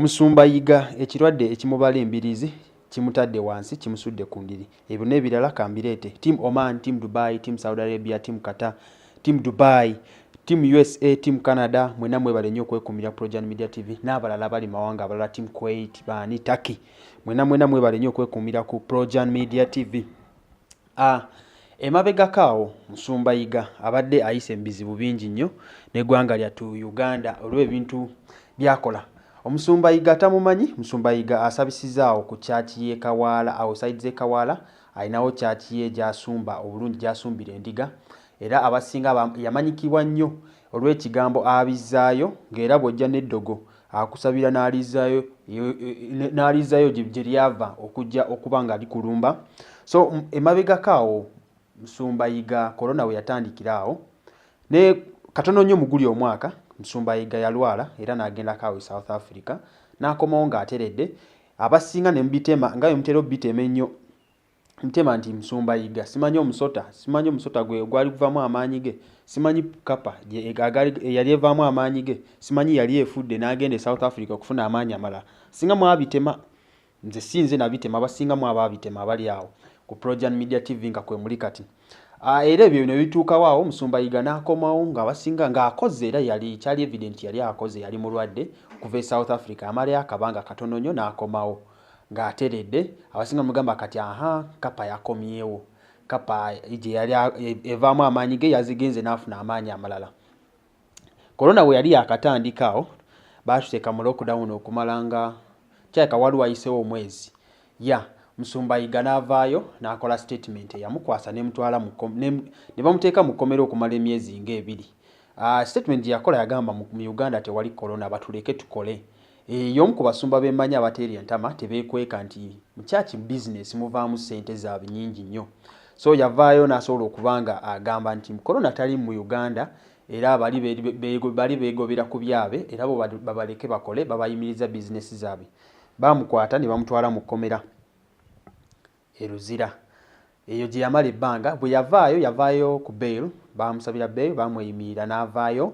Omusumba Yiga ekirwadde ekimubala embirizi kimutadde wansi kimusudde ku ndiri. Ebyo n'ebirala kambireete. Team Oman, Team Dubai, Team Saudi Arabia, Team Qatar, Team Dubai, Team USA, Team Canada, mwena mwebale nnyo okwekumira Projan Media TV n'abalala bali mawanga abalala Team Kuwait, bani Turkey. Mwena mwebale nnyo okwekumira ku Projan Media TV. Emabega kaawo Musumba Yiga abadde ayise mbizibu bingi nnyo n'eggwanga lyattu Uganda olw'ebintu byakola. Omusumba Yiga tamumanyi. Musumba Yiga asabisizaawo ku chachi ye Kawaala outside ze Kawaala ayinawo chachi ye gyasumba obulungi gyasumbira endiga era abasinga yamanyikibwa nnyo olw'ekigambo abizaayo ng'era bw'ojja n'eddogo akusabira n'alizaayo gye lyava okujja okuba nga likulumba. So emabega kaawo Musumba Yiga corona we yatandikiraawo ne katono nnyo muguli omwaka Musumba Yiga yalwala era n'agenda kaawe South Africa n'akomawo ng'ateredde. Abasinga ne mbitema nga mutero bitema ennyo ntema nti Musumba Yiga simanyi omusota gwe gwali kuvaamu amaanyi ge, simanyi kapa yali evaamu amaanyi ge, simanyi yali efudde n'agenda South Africa okufuna amaanyi amalala. Singa mwabitema nze sinze nabitema abasinga mwababitema abali awo ku Projan Media TV nga kwe muli kati. Era ebyo ne bituukawo awo Musumba Yiga n'akomawo ng'abasinga ng'akoze era yali kyali evident yali akoze yali mulwadde kuva e South Africa amalayo akabanga katono nnyo n'akomawo ng'ateredde. Abasinga mugamba kati kapa yakomyewo, kapa gye yali evaamu amaanyi ge yazigenze n'afuna amaanyi amalala. Corona we yali yakatandikaawo baatuteeka mu lockdown okumalanga kyaka wali wayisewo omwezi Musumba Yiga n'avaayo n'akola statement yamukwasa n'emutwala ne bamuteeka mu kkomera okumala emyezi ng'ebiri. Statement yakola yagamba mu Uganda tewali corona batuleke tukole. Y'omu ku basumba b'emmanyi abateerya entama tebeekweka nti mu church business muvaamu ssente zaabwe nnyingi nnyo. So yavaayo n'asobola okubanga agamba nti corona tali mu Uganda era bali beegobera ku byabe era bo babaleke bakole babayimiriza business zaabwe. Bamukwata ne bamutwala mu kkomera Eruzira. Eyo gye yamala ebbanga bwe yavaayo ku bail bamusabira bail bamweyimirira n'avaayo.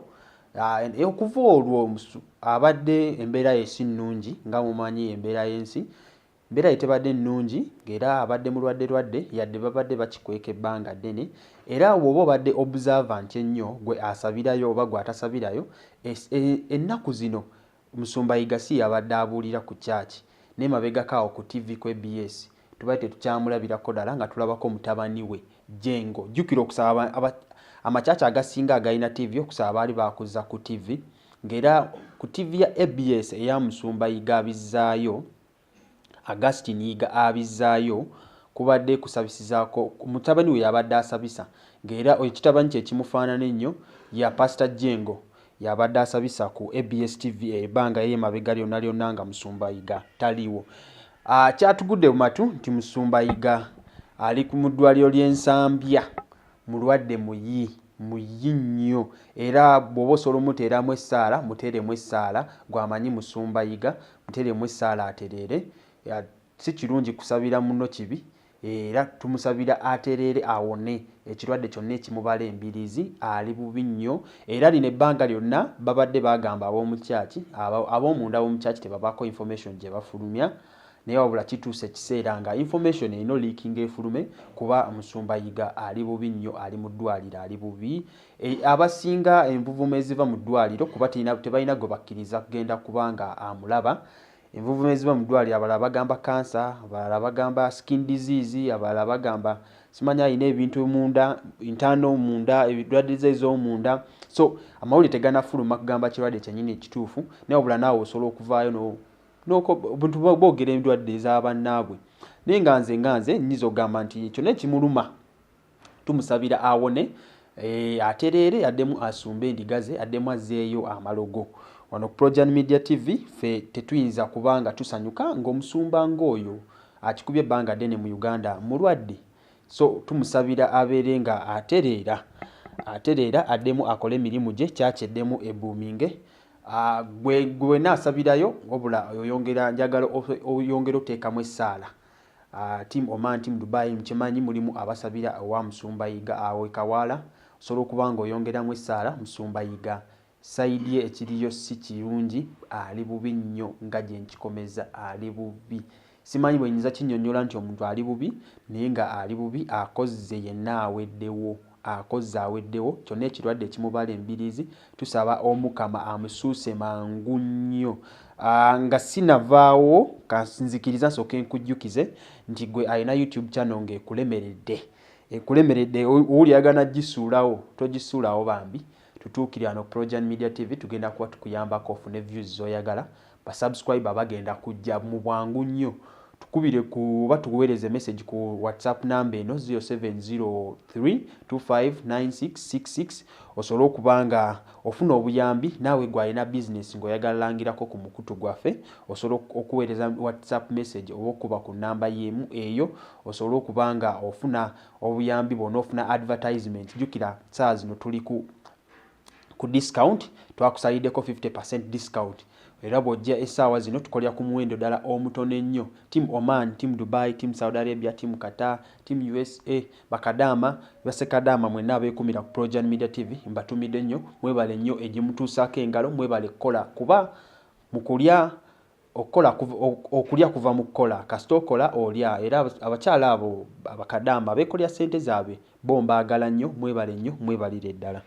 Okuva olwo abadde embeera ye si nnungi nga mumanyi embeera y'ensi embeera ye tebadde nnungi ng'era abadde mulwadde yadde babadde bakikweka ebbanga ddene era bw'oba obadde observant ennyo gwe asabirayo oba gwe atasabirayo ennaku zino Musumba Yiga si yabadde abuulira ku church n'emabega kaawo ku TV ku ABS tubadde tukyamulabirako ddala nga tulabako mutabani we Jengo. Jjukira okusaba amachacha agasinga agayina TV okusaba baali bakuza ku TV ng'era ku TV ya ABS eya Musumba Yiga abizzaayo Augustine Yiga abizzaayo kubadde kusabisizaako mutabani we yabadde asabisa ng'era ekitabani kye kimufaanana ennyo ya Pastor Jengo yabadde asabisa ku ABS TV ebbanga y'emabega lyonna nga Musumba Yiga taliiwo. Kyatugudde mu matu nti Musumba Yiga ali ku ddwaliro ly'Ensambya mulwadde muyi nnyo era bw'oba osobola omuteeramu essaala muteeremu essaala gw'amanyi Musumba Yiga muteeremu essaala atereere. Si kirungi kusabira muno kibi era tumusabira atereere awone ekirwadde kyonna ekimubala embirizi ali bubi nnyo era lino ebbanga lyonna babadde bagamba ab'omunda b'omu kyaki tebabaako information gye bafulumya naye wabula kituuse ekiseera nga information eno leaking efulume kuba Musumba Yiga ali bubi nnyo ali mu ddwaliro ali bubi. Abasinga envuvuma eziva mu ddwaliro kuba tebalina gwe bakkiriza kugenda kubanga amulaba. Envuvuma eziva mu ddwaliro abalala bagamba cancer, abalala bagamba skin disease, abalala bagamba simanyi alina ebintu munda internal munda ebirwadde ez'omunda. So amawulire teganafuluma kugamba kirwadde kyennyini ekituufu naye wabula naawe osobola okuvaayo buntu boogera endwadde ez'abannaabwe naye nga nze nyiza okugamba nti ekyo nekimuluma tumusabira awone atereere addemu asumbe endiga ze addemu azzeeyo amalogo. Wano ku Projan Media TV ffe tetuyinza kubanga tusanyuka ng'omusumba ng'oyo akikubye ebbanga ddene mu Uganda mulwadde. So tumusabira abeere nga atereera addemu akole emirimu gye kyakyeddemu ebbuuminge. Gwe naasabirayo wabula njagala oyongera oteekamu essaala. Team Oman, Team Dubai mkimanyi mulimu abasabira owa Musumba Yiga awo e Kawaala osobola okuba nga oyongeramu essaala Musumba Yiga side ye ekiriyo si kirungi, ali bubi nnyo nga gye nkikomeza, ali bubi. Simanyi bwe nyinza kinnyonnyola nti omuntu ali bubi, naye nga ali bubi akozze yenna aweddewo, akozze aweddewo. Kyonna ekirwadde ekimubala embiriizi, tusaba Omukama amusuuse mangu nnyo. Nga sinavaawo kanzikiriza nsooke nkujjukize nti gwe alina YouTube channel ng'ekulemeredde. Ekulemeredde owuliyagana gisuulawo, togisuulawo bambi. Tutuukirira no Projan Media TV tugenda kuba tukuyambako ofune views z'oyagala. Basubscriber bagenda kujja mu bwangu nnyo. Tukubire kuba tukuweereze message ku WhatsApp number eno 0703259666 osobola okuba nga ofuna obuyambi naawe gw'alina business ng'oyagala langirako ku mukutu gwaffe, osobola okuweereza WhatsApp message oba okuba ku namba y'emu eyo, osobola okuba nga ofuna obuyambi bwonna, ofuna advertisement. Jjukira saa zino tuli ku discount, twakusaliddeko 50% discount. Era bw'ojja essaawa zino tukolera ku muwendo ddala omutono ennyo. Team Oman, Team Dubai, Team Saudi Arabia, Team Qatar, Team USA, bakadaama, basekadaama mwenna abeekumira ku Projan Media TV mbatumidde nnyo. Mwebale nnyo egimutuusaako engalo, mwebale kukola kuba mu kulya okulya kuva mu kukola. Kasita okola olya. Era abakyala abo abakadaama beekolera ssente zaabwe bo mbaagala nnyo. Mwebale nnyo, mwebalire ddala.